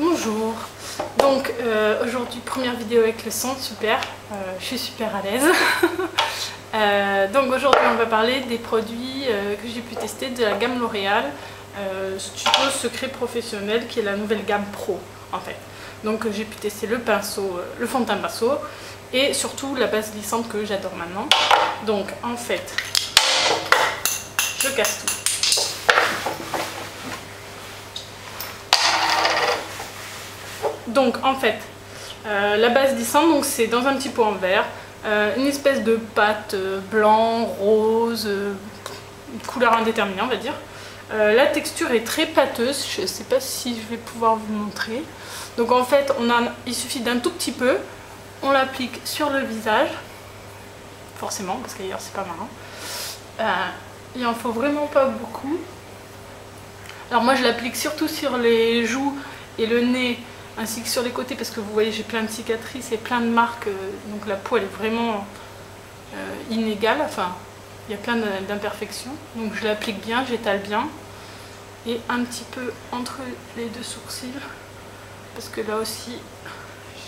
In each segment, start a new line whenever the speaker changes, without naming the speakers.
Bonjour. Donc aujourd'hui première vidéo avec le son, super, je suis super à l'aise. Donc aujourd'hui on va parler des produits que j'ai pu tester de la gamme L'Oréal Studio Secret Professionnel, qui est la nouvelle gamme Pro en fait. Donc j'ai pu tester le pinceau, le fond de teint pinceau et surtout la base glissante que j'adore maintenant. Donc en fait je casse tout. Donc en fait, la base glissante, c'est dans un petit pot en verre, une espèce de pâte blanc, rose, une couleur indéterminée on va dire. La texture est très pâteuse, je ne sais pas si je vais pouvoir vous montrer. Donc en fait, il suffit d'un tout petit peu, on l'applique sur le visage, forcément parce qu'ailleurs c'est pas marrant. Il en faut vraiment pas beaucoup. Alors moi je l'applique surtout sur les joues et le nez, ainsi que sur les côtés, parce que vous voyez j'ai plein de cicatrices et plein de marques, donc la peau elle est vraiment inégale, enfin il y a plein d'imperfections, donc je l'applique bien, j'étale bien, et un petit peu entre les deux sourcils, parce que là aussi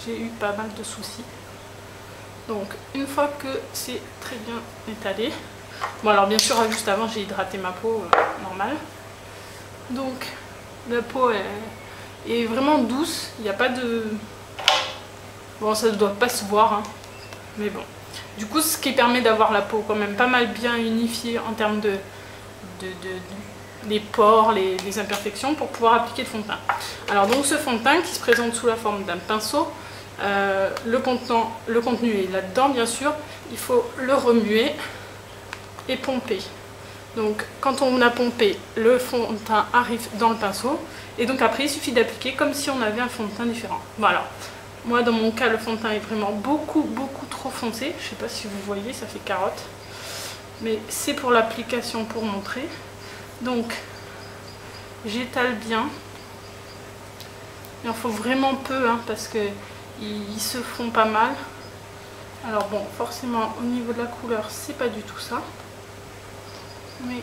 j'ai eu pas mal de soucis. Donc une fois que c'est très bien étalé, bon alors bien sûr juste avant j'ai hydraté ma peau normale, donc la peau est vraiment douce, il n'y a pas de... Bon ça ne doit pas se voir, hein. Mais bon. Du coup ce qui permet d'avoir la peau quand même pas mal bien unifiée en termes les pores, les imperfections, pour pouvoir appliquer le fond de teint. Alors donc ce fond de teint qui se présente sous la forme d'un pinceau, le contenu est là-dedans bien sûr, il faut le remuer et pomper. Donc quand on a pompé, le fond de teint arrive dans le pinceau et donc après il suffit d'appliquer comme si on avait un fond de teint différent. Voilà. Moi dans mon cas le fond de teint est vraiment beaucoup trop foncé. Je sais pas si vous voyez, ça fait carotte. Mais c'est pour l'application pour montrer. Donc j'étale bien. Il en faut vraiment peu hein, parce que ils se font pas mal. Alors bon, forcément au niveau de la couleur c'est pas du tout ça. Mais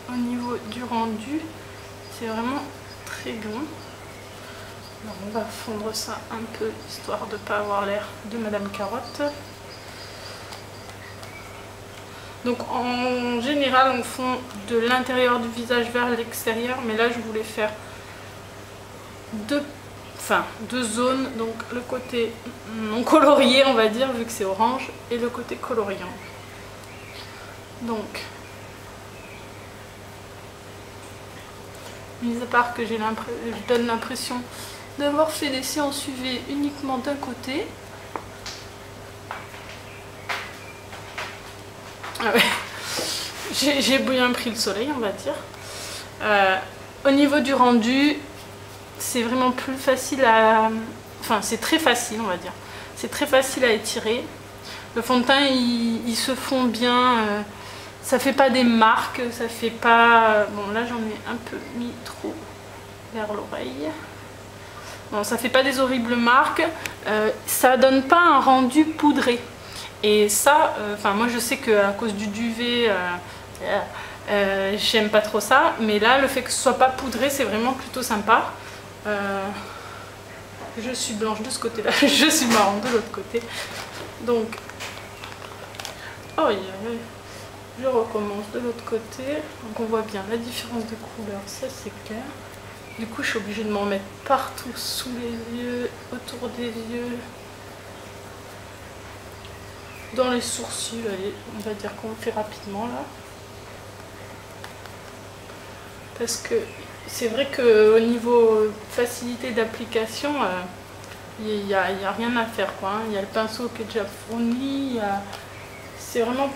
au niveau du rendu, c'est vraiment très bon. Alors on va fondre ça un peu, histoire de ne pas avoir l'air de Madame Carotte. Donc en général, on fond de l'intérieur du visage vers l'extérieur, mais là je voulais faire deux zones, donc le côté non colorié on va dire, vu que c'est orange, et le côté coloriant. Donc mis à part que je donne l'impression d'avoir fait des séances UV uniquement d'un côté. Ah ouais. J'ai bien pris le soleil on va dire. Au niveau du rendu, c'est vraiment plus facile à... Enfin c'est très facile on va dire. C'est très facile à étirer. Le fond de teint il se fond bien. Ça fait pas des marques, ça fait pas... Bon là j'en ai un peu mis trop vers l'oreille. Bon ça fait pas des horribles marques, ça donne pas un rendu poudré. Et ça, moi je sais qu'à cause du duvet, j'aime pas trop ça. Mais là le fait que ce soit pas poudré c'est vraiment plutôt sympa. Je suis blanche de ce côté là, je suis marron de l'autre côté. Donc... Oh yeah. Je recommence de l'autre côté, donc on voit bien la différence de couleur, ça c'est clair. Du coup je suis obligée de m'en mettre partout, sous les yeux, autour des yeux, dans les sourcils. Allez, on va dire qu'on fait rapidement là. Parce que c'est vrai qu'au niveau facilité d'application, il n'y a rien à faire quoi. Il y a le pinceau qui est déjà fourni, c'est vraiment...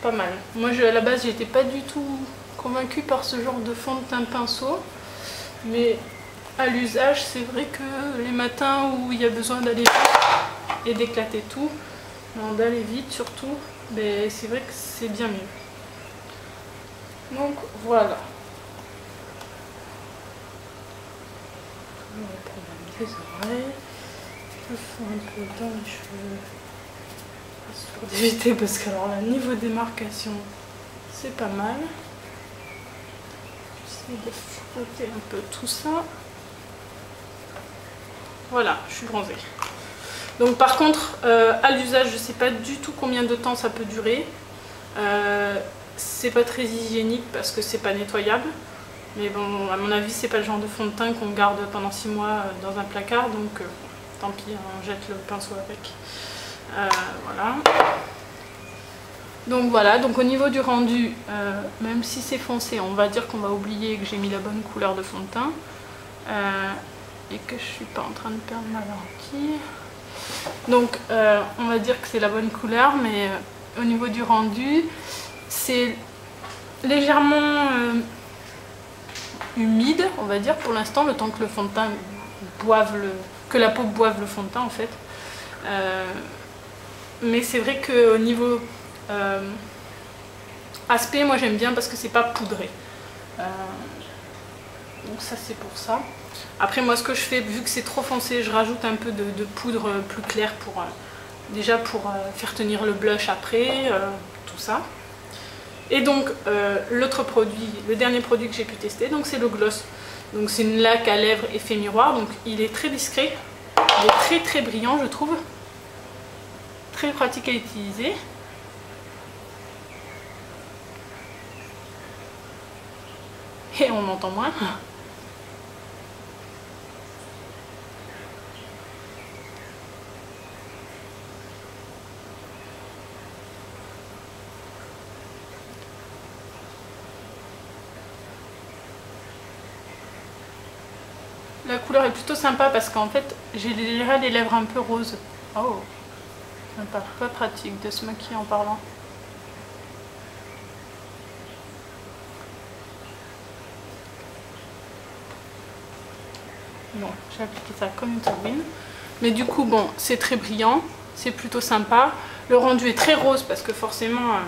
pas mal. Moi à la base j'étais pas du tout convaincue par ce genre de fond de teint pinceau, mais à l'usage c'est vrai que les matins où il y a besoin d'aller vite et d'éclater tout, d'aller vite surtout, c'est vrai que c'est bien mieux. Donc voilà. On va prendre les oreilles, je fais un peu dans les cheveux. Pour d'éviter parce que alors là niveau démarcation c'est pas mal. J'essaie de frotter un peu tout ça. Voilà, je suis bronzée. Donc par contre, à l'usage, je sais pas du tout combien de temps ça peut durer. C'est pas très hygiénique parce que c'est pas nettoyable. Mais bon, à mon avis, c'est pas le genre de fond de teint qu'on garde pendant 6 mois dans un placard. Donc tant pis, on jette le pinceau avec. Voilà. Donc voilà, donc au niveau du rendu, même si c'est foncé, on va dire qu'on va oublier que j'ai mis la bonne couleur de fond de teint. Et que je suis pas en train de perdre ma lentille. Donc on va dire que c'est la bonne couleur, mais au niveau du rendu, c'est légèrement humide, on va dire, pour l'instant, le temps que le fond de teint que la peau boive le fond de teint en fait. Mais c'est vrai qu'au niveau aspect, moi j'aime bien parce que c'est pas poudré. Donc ça c'est pour ça. Après moi ce que je fais, vu que c'est trop foncé, je rajoute un peu de poudre plus claire pour déjà pour faire tenir le blush après, tout ça. Et donc l'autre produit, le dernier produit que j'ai pu tester, donc c'est le gloss. Donc c'est une laque à lèvres effet miroir, donc il est très discret, il est très très brillant je trouve, très pratique à utiliser. Et on entend moins. La couleur est plutôt sympa parce qu'en fait j'ai les lèvres un peu roses. Oh, pas pratique de se maquiller en parlant. Bon, j'ai appliqué ça comme une turbine. Mais du coup, bon, c'est très brillant, c'est plutôt sympa. Le rendu est très rose parce que forcément,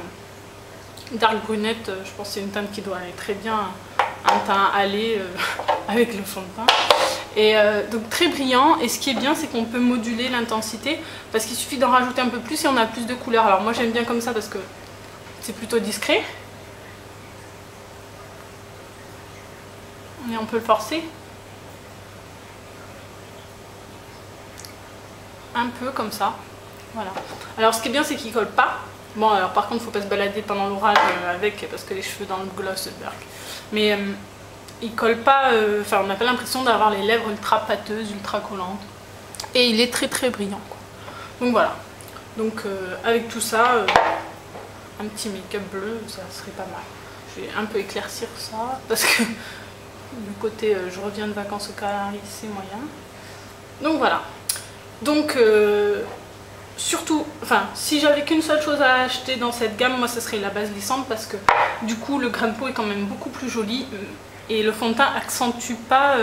dark brunette, je pense que c'est une teinte qui doit aller très bien, un teint allé avec le fond de teint. Et donc très brillant, et ce qui est bien c'est qu'on peut moduler l'intensité parce qu'il suffit d'en rajouter un peu plus et on a plus de couleurs. Alors moi j'aime bien comme ça parce que c'est plutôt discret. Et on peut le forcer. Un peu comme ça. Voilà. Alors ce qui est bien c'est qu'il colle pas. Bon alors par contre faut pas se balader pendant l'orage avec parce que les cheveux dans le gloss burk. Mais il colle pas, enfin on n'a pas l'impression d'avoir les lèvres ultra pâteuses, ultra collantes. Et il est très très brillant quoi. Donc voilà. Donc avec tout ça, un petit make-up bleu, ça serait pas mal. Je vais un peu éclaircir ça parce que du côté je reviens de vacances aux Canaries, c'est moyen. Donc voilà. Donc surtout, enfin si j'avais qu'une seule chose à acheter dans cette gamme, moi ce serait la base lissante parce que du coup le grain de peau est quand même beaucoup plus joli. Et le fond de teint accentue pas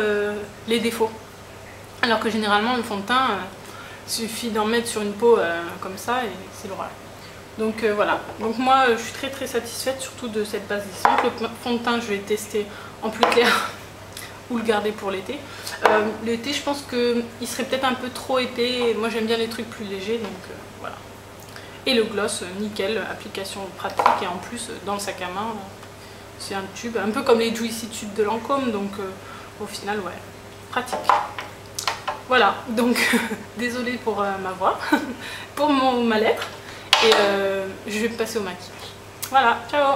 les défauts. Alors que généralement le fond de teint, il suffit d'en mettre sur une peau comme ça et c'est l'orage. Donc voilà. Donc moi je suis très très satisfaite surtout de cette base lissante. Le fond de teint je vais le tester en plus clair ou le garder pour l'été. L'été je pense qu'il serait peut-être un peu trop épais. Moi j'aime bien les trucs plus légers donc voilà. Et le gloss nickel, application pratique et en plus dans le sac à main. C'est un tube, un peu comme les Juicy tubes de Lancôme, donc au final, ouais, pratique. Voilà, donc désolée pour ma voix, pour ma lettre, et je vais passer au maquillage. Voilà, ciao!